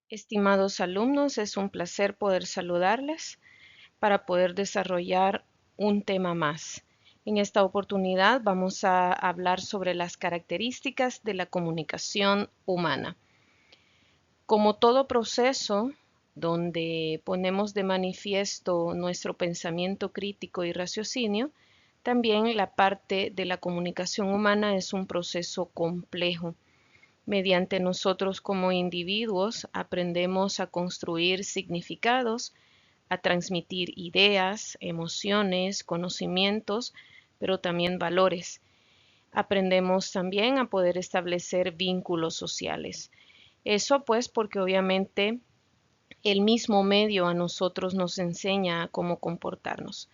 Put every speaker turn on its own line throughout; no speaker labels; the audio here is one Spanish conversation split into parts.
Estimados alumnos, es un placer poder saludarles para poder desarrollar un tema más. En esta oportunidad vamos a hablar sobre las características de la comunicación humana. Como todo proceso donde ponemos de manifiesto nuestro pensamiento crítico y raciocinio, también la parte de la comunicación humana es un proceso complejo. Mediante nosotros como individuos aprendemos a construir significados, a transmitir ideas, emociones, conocimientos, pero también valores. Aprendemos también a poder establecer vínculos sociales. Eso pues porque obviamente el mismo medio a nosotros nos enseña a cómo comportarnos.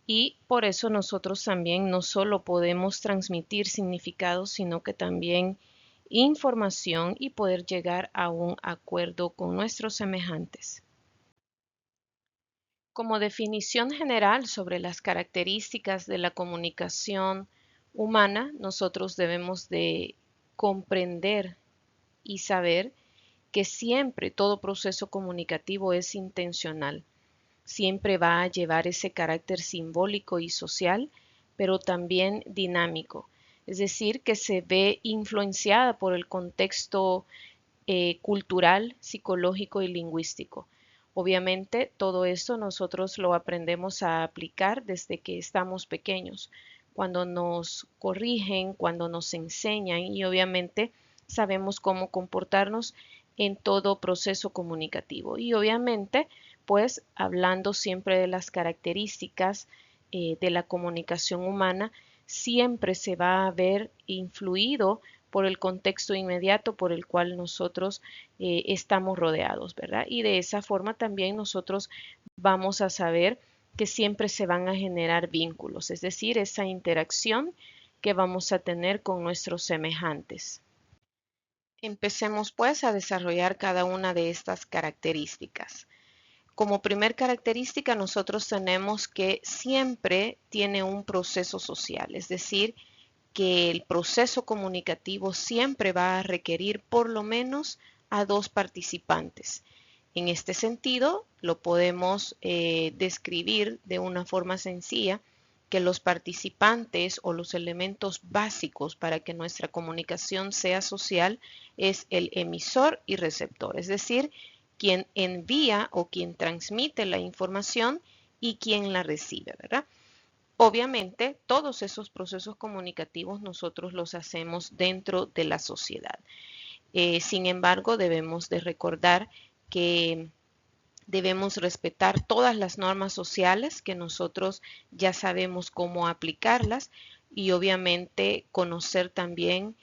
Y por eso nosotros también no solo podemos transmitir significados, sino que también información y poder llegar a un acuerdo con nuestros semejantes. Como definición general sobre las características de la comunicación humana, nosotros debemos de comprender y saber que siempre todo proceso comunicativo es intencional. Siempre va a llevar ese carácter simbólico y social, pero también dinámico. Es decir, que se ve influenciada por el contexto cultural, psicológico y lingüístico. Obviamente, todo esto nosotros lo aprendemos a aplicar desde que estamos pequeños, cuando nos corrigen, cuando nos enseñan y obviamente sabemos cómo comportarnos en todo proceso comunicativo. Y obviamente, pues hablando siempre de las características de la comunicación humana, siempre se va a ver influido por el contexto inmediato por el cual nosotros estamos rodeados, ¿verdad? Y de esa forma también nosotros vamos a saber que siempre se van a generar vínculos, es decir, esa interacción que vamos a tener con nuestros semejantes. Empecemos pues a desarrollar cada una de estas características. Como primer característica, nosotros tenemos que siempre tiene un proceso social, es decir, que el proceso comunicativo siempre va a requerir por lo menos a dos participantes. En este sentido, lo podemos describir de una forma sencilla que los participantes o los elementos básicos para que nuestra comunicación sea social es el emisor y receptor, es decir, quien envía o quien transmite la información y quien la recibe, ¿verdad? Obviamente, todos esos procesos comunicativos nosotros los hacemos dentro de la sociedad. Sin embargo, debemos de recordar que debemos respetar todas las normas sociales que nosotros ya sabemos cómo aplicarlas y obviamente conocer también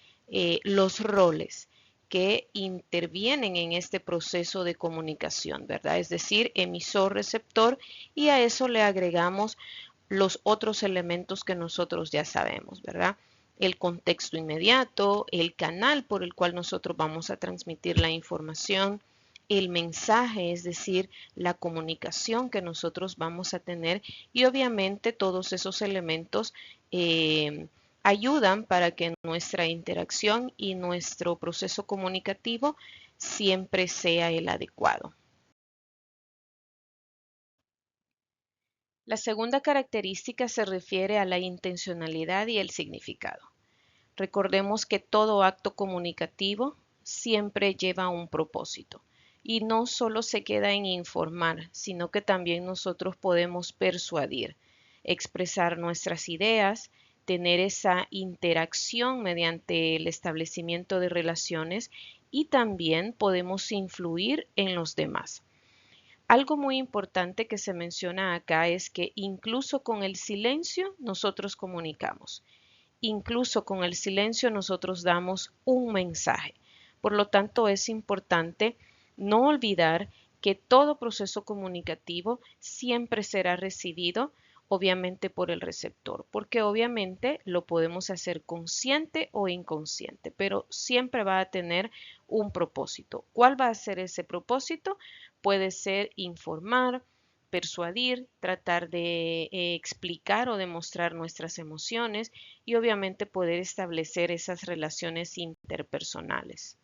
los roles que intervienen en este proceso de comunicación, ¿verdad? Es decir, emisor-receptor y a eso le agregamos los otros elementos que nosotros ya sabemos, ¿verdad? El contexto inmediato, el canal por el cual nosotros vamos a transmitir la información, el mensaje, es decir, la comunicación que nosotros vamos a tener y obviamente todos esos elementos ayudan para que nuestra interacción y nuestro proceso comunicativo siempre sea el adecuado. La segunda característica se refiere a la intencionalidad y el significado. Recordemos que todo acto comunicativo siempre lleva un propósito y no solo se queda en informar, sino que también nosotros podemos persuadir, expresar nuestras ideas, tener esa interacción mediante el establecimiento de relaciones y también podemos influir en los demás. Algo muy importante que se menciona acá es que incluso con el silencio nosotros comunicamos. Incluso con el silencio nosotros damos un mensaje. Por lo tanto, es importante no olvidar que todo proceso comunicativo siempre será recibido obviamente por el receptor, porque obviamente lo podemos hacer consciente o inconsciente, pero siempre va a tener un propósito. ¿Cuál va a ser ese propósito? Puede ser informar, persuadir, tratar de explicar o demostrar nuestras emociones y obviamente poder establecer esas relaciones interpersonales.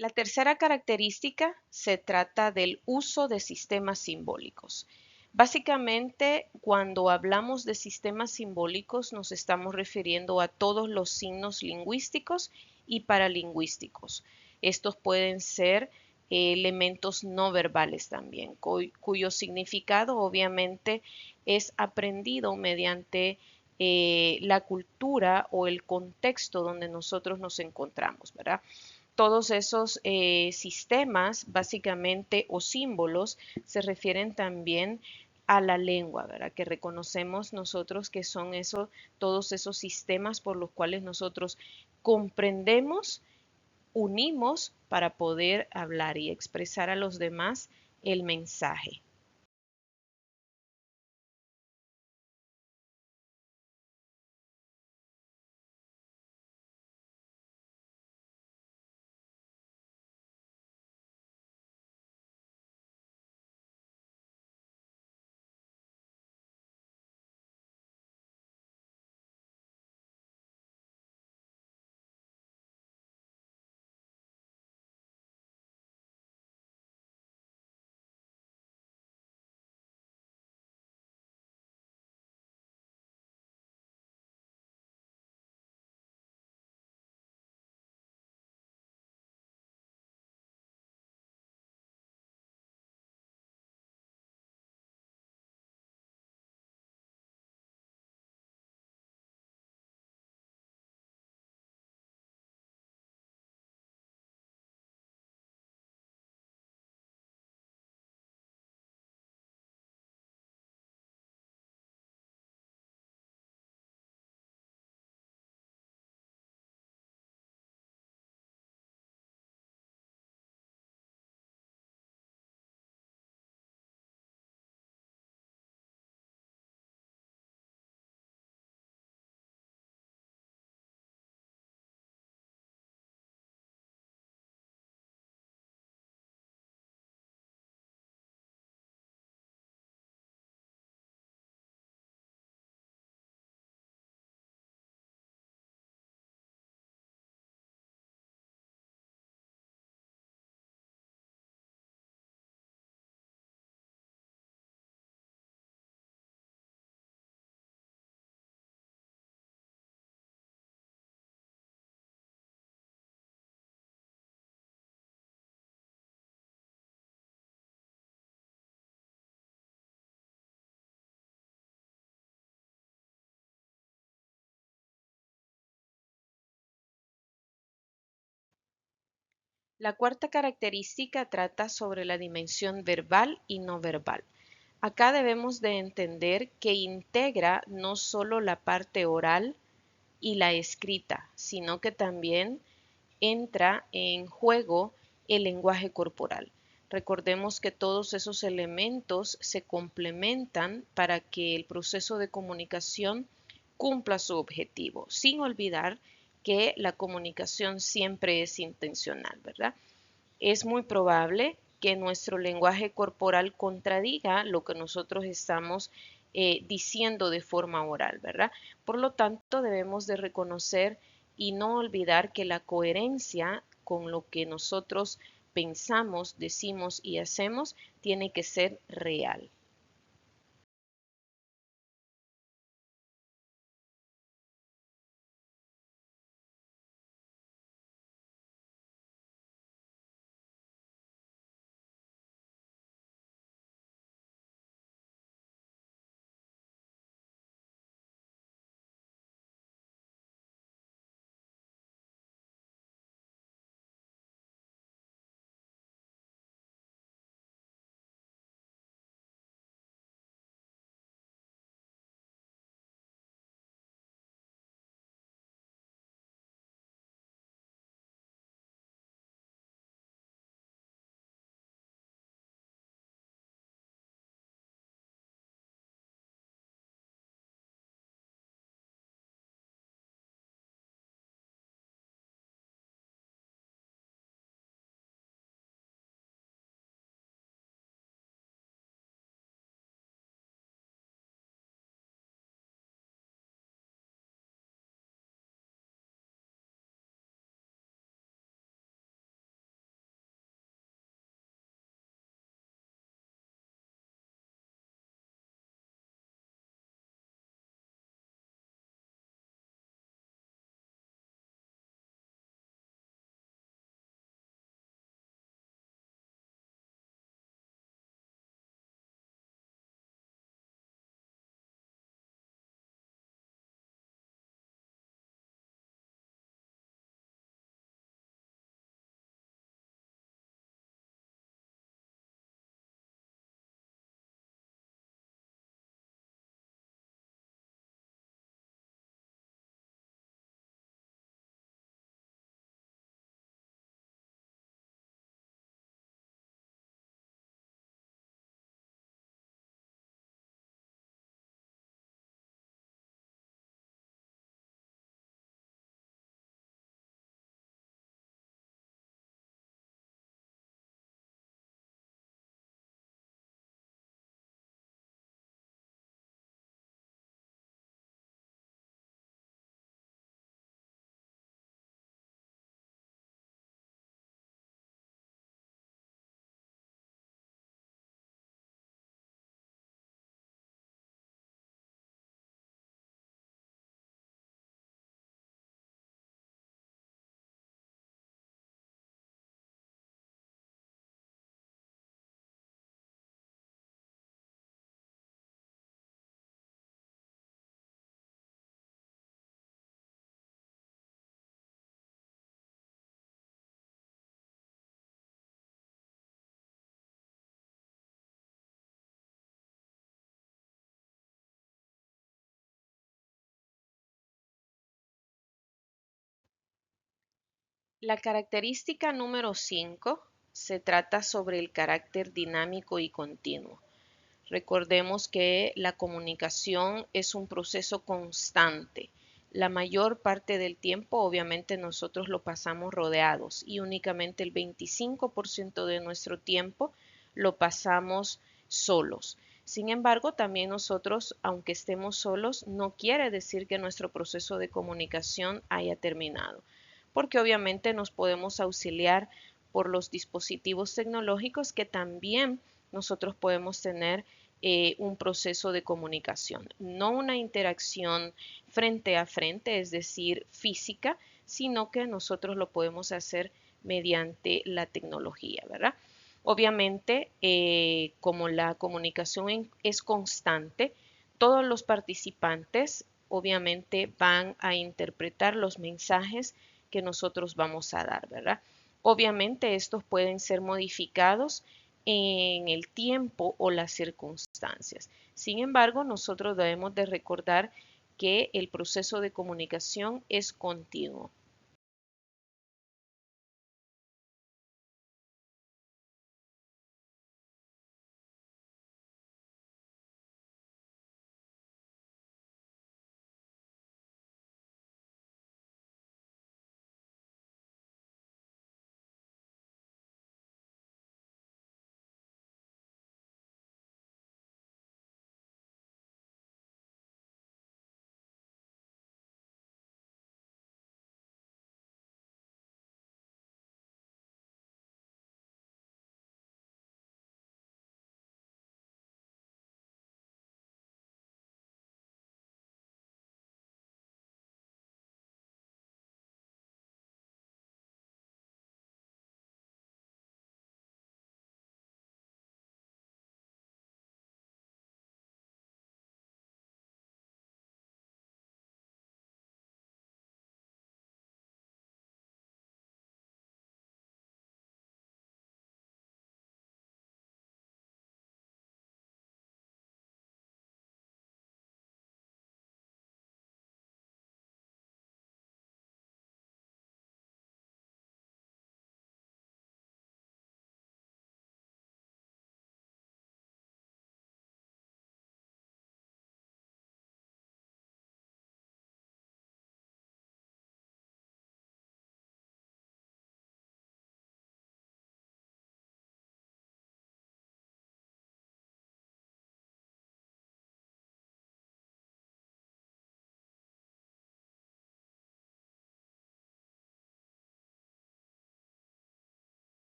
La tercera característica se trata del uso de sistemas simbólicos. Básicamente, cuando hablamos de sistemas simbólicos, nos estamos refiriendo a todos los signos lingüísticos y paralingüísticos. Estos pueden ser elementos no verbales también, cuyo significado obviamente es aprendido mediante la cultura o el contexto donde nosotros nos encontramos, ¿verdad? Todos esos sistemas, básicamente, o símbolos, se refieren también a la lengua, ¿verdad? Que reconocemos nosotros que son todos esos sistemas por los cuales nosotros comprendemos, unimos para poder hablar y expresar a los demás el mensaje. La cuarta característica trata sobre la dimensión verbal y no verbal. Acá debemos de entender que integra no solo la parte oral y la escrita, sino que también entra en juego el lenguaje corporal. Recordemos que todos esos elementos se complementan para que el proceso de comunicación cumpla su objetivo, sin olvidar que la comunicación siempre es intencional, ¿verdad? Es muy probable que nuestro lenguaje corporal contradiga lo que nosotros estamos diciendo de forma oral, ¿verdad? Por lo tanto, debemos de reconocer y no olvidar que la coherencia con lo que nosotros pensamos, decimos y hacemos tiene que ser real. La característica número 5 se trata sobre el carácter dinámico y continuo. Recordemos que la comunicación es un proceso constante. La mayor parte del tiempo, obviamente, nosotros lo pasamos rodeados y únicamente el 25% de nuestro tiempo lo pasamos solos. Sin embargo, también nosotros, aunque estemos solos, no quiere decir que nuestro proceso de comunicación haya terminado, porque obviamente nos podemos auxiliar por los dispositivos tecnológicos que también nosotros podemos tener un proceso de comunicación, no una interacción frente a frente, es decir, física, sino que nosotros lo podemos hacer mediante la tecnología, ¿verdad? Obviamente, como la comunicación es constante, todos los participantes obviamente van a interpretar los mensajes que nosotros vamos a dar, ¿verdad? Obviamente estos pueden ser modificados en el tiempo o las circunstancias. Sin embargo, nosotros debemos de recordar que el proceso de comunicación es continuo.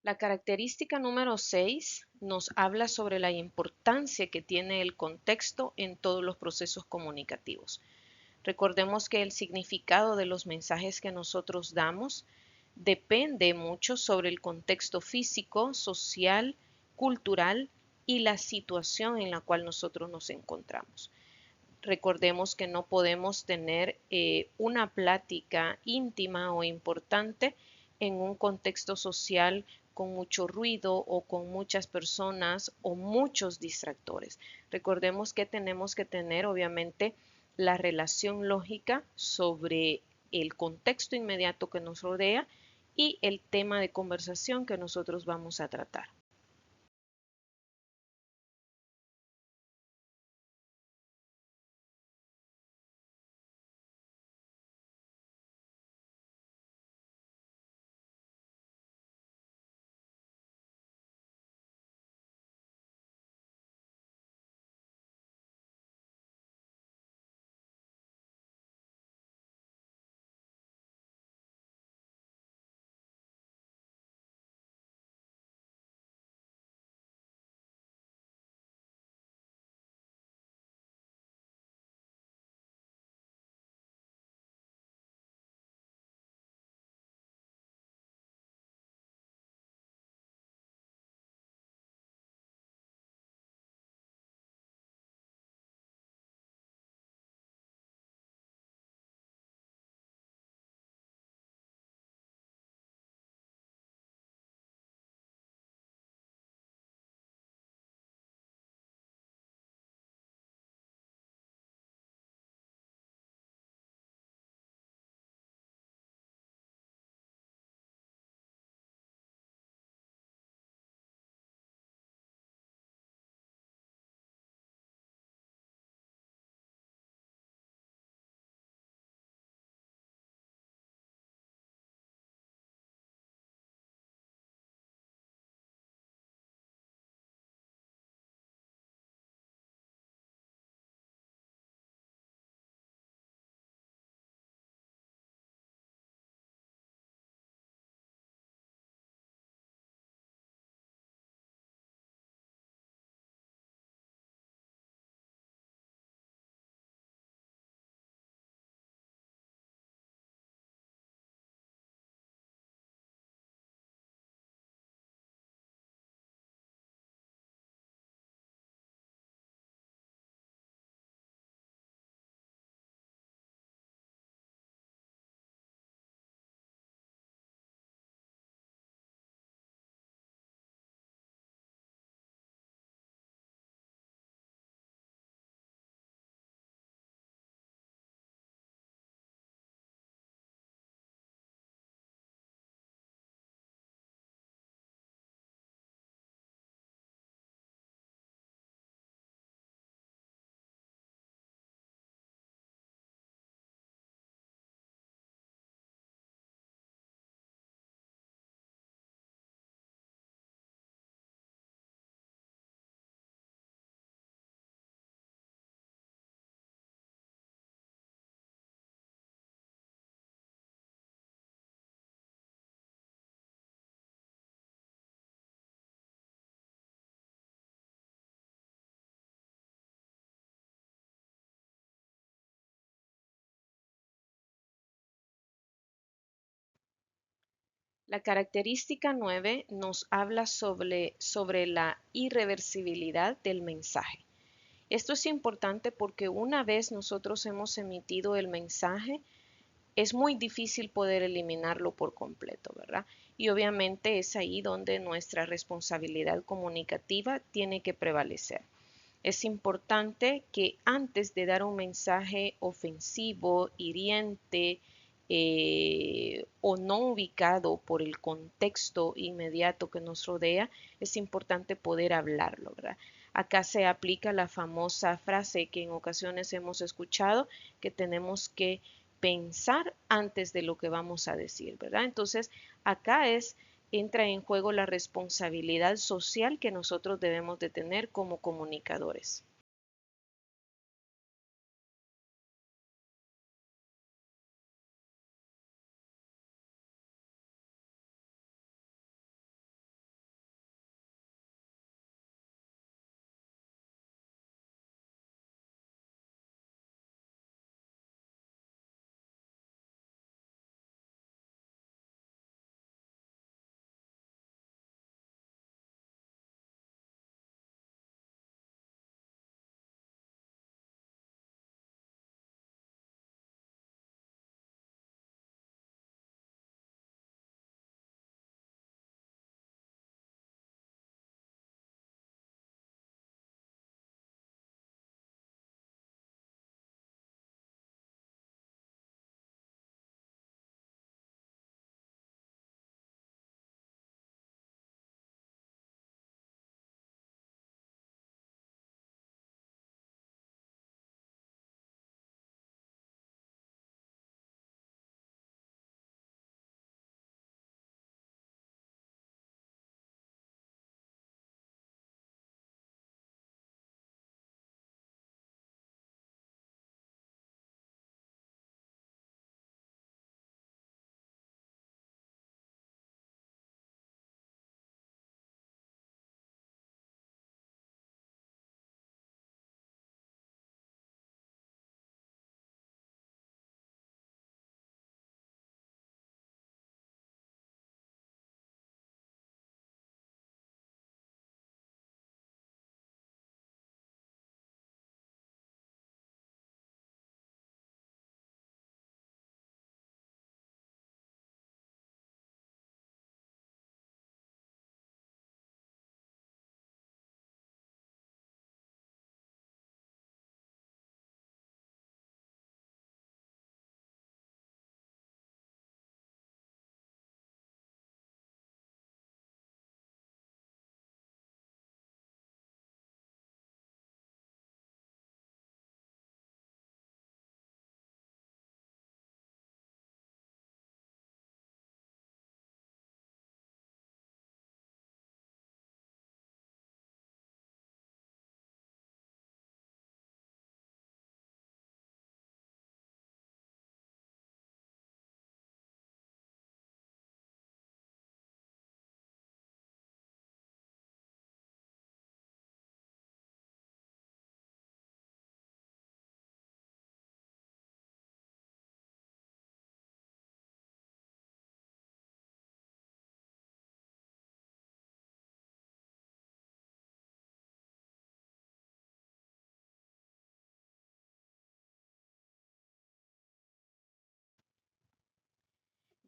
La característica número 6 nos habla sobre la importancia que tiene el contexto en todos los procesos comunicativos. Recordemos que el significado de los mensajes que nosotros damos depende mucho sobre el contexto físico, social, cultural y la situación en la cual nosotros nos encontramos. Recordemos que no podemos tener una plática íntima o importante en un contexto social con mucho ruido o con muchas personas o muchos distractores. Recordemos que tenemos que tener obviamente la relación lógica sobre el contexto inmediato que nos rodea y el tema de conversación que nosotros vamos a tratar. La característica 9 nos habla sobre la irreversibilidad del mensaje. Esto es importante porque una vez nosotros hemos emitido el mensaje, es muy difícil poder eliminarlo por completo, ¿verdad? Y obviamente es ahí donde nuestra responsabilidad comunicativa tiene que prevalecer. Es importante que antes de dar un mensaje ofensivo, hiriente o no ubicado por el contexto inmediato que nos rodea, es importante poder hablarlo, ¿verdad? Acá se aplica la famosa frase que en ocasiones hemos escuchado, que tenemos que pensar antes de lo que vamos a decir, ¿verdad? Entonces, acá entra en juego la responsabilidad social que nosotros debemos de tener como comunicadores.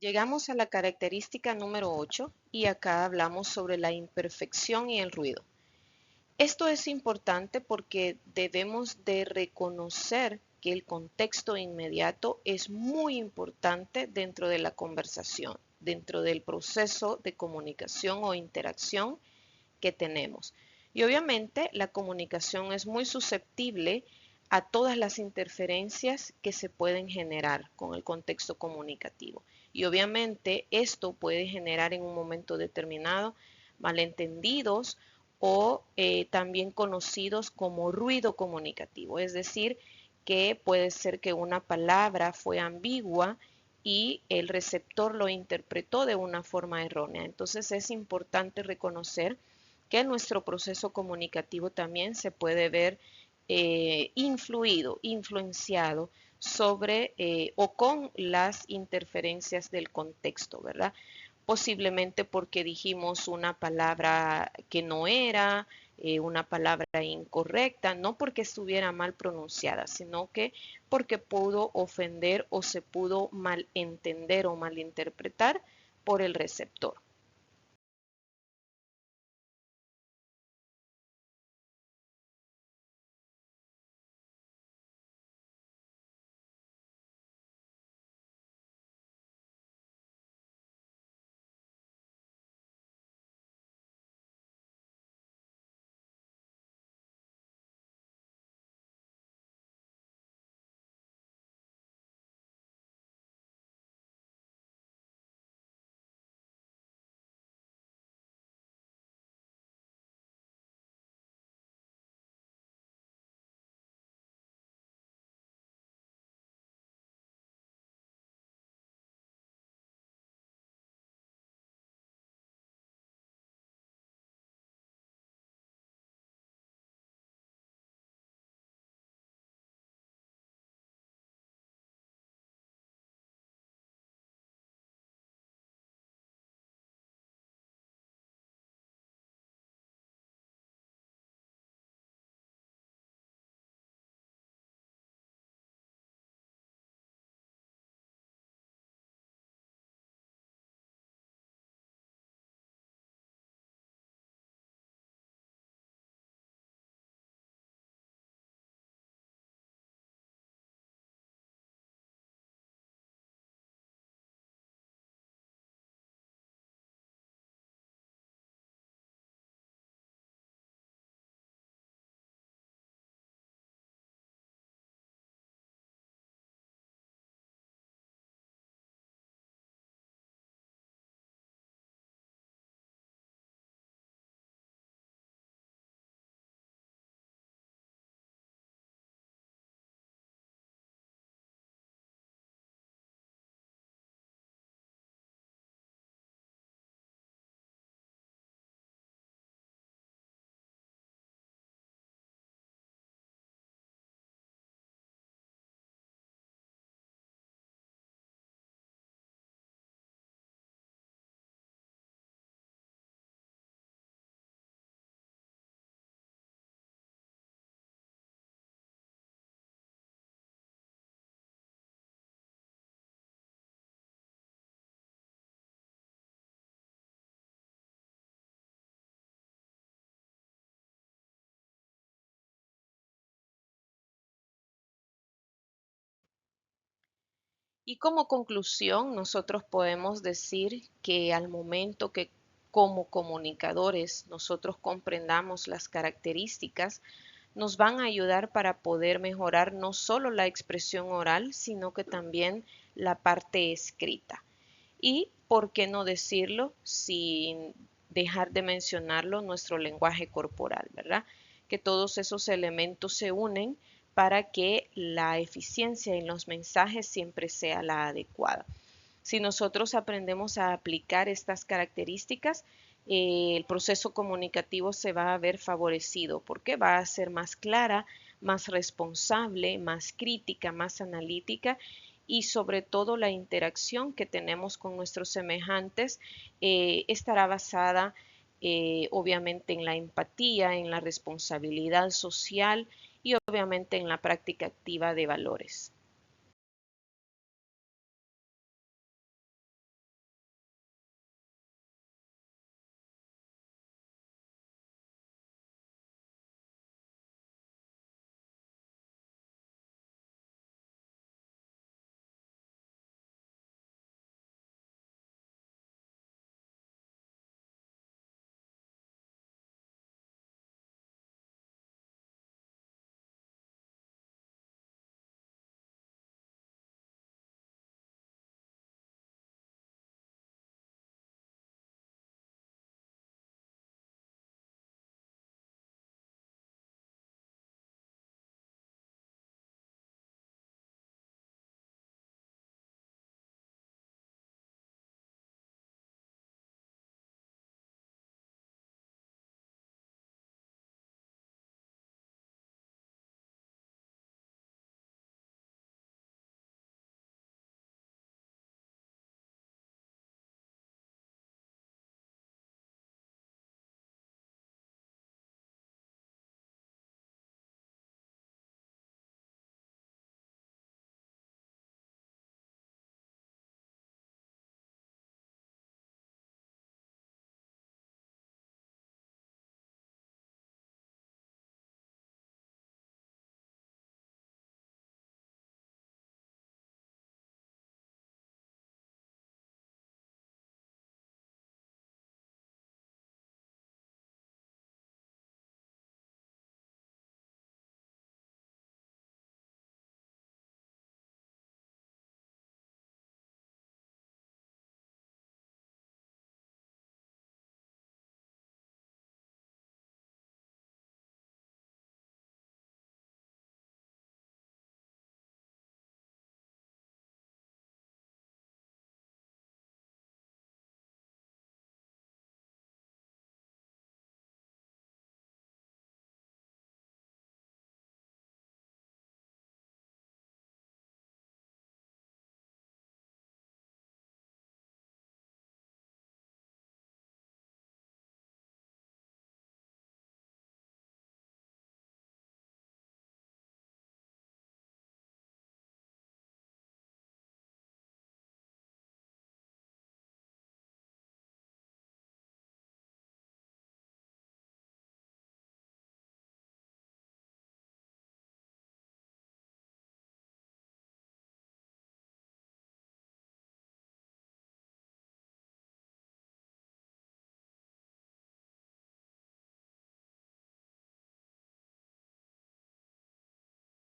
Llegamos a la característica número 8 y acá hablamos sobre la imperfección y el ruido. Esto es importante porque debemos de reconocer que el contexto inmediato es muy importante dentro de la conversación, dentro del proceso de comunicación o interacción que tenemos. Y obviamente la comunicación es muy susceptible a todas las interferencias que se pueden generar con el contexto comunicativo. Y obviamente esto puede generar en un momento determinado malentendidos o también conocidos como ruido comunicativo. Es decir, que puede ser que una palabra fue ambigua y el receptor lo interpretó de una forma errónea. Entonces es importante reconocer que nuestro proceso comunicativo también se puede ver influenciado sobre o con las interferencias del contexto, ¿verdad? posiblemente porque dijimos una palabra que no era, una palabra incorrecta, no porque estuviera mal pronunciada, sino que porque pudo ofender o se pudo malentender o malinterpretar por el receptor. Y como conclusión, nosotros podemos decir que al momento que como comunicadores nosotros comprendamos las características, nos van a ayudar para poder mejorar no solo la expresión oral, sino que también la parte escrita. Y, ¿por qué no decirlo sin dejar de mencionarlo, nuestro lenguaje corporal, ¿verdad? Que todos esos elementos se unen para que la eficiencia en los mensajes siempre sea la adecuada. Si nosotros aprendemos a aplicar estas características, el proceso comunicativo se va a ver favorecido porque va a ser más clara, más responsable, más crítica, más analítica y sobre todo la interacción que tenemos con nuestros semejantes estará basada obviamente en la empatía, en la responsabilidad social y obviamente en la práctica activa de valores.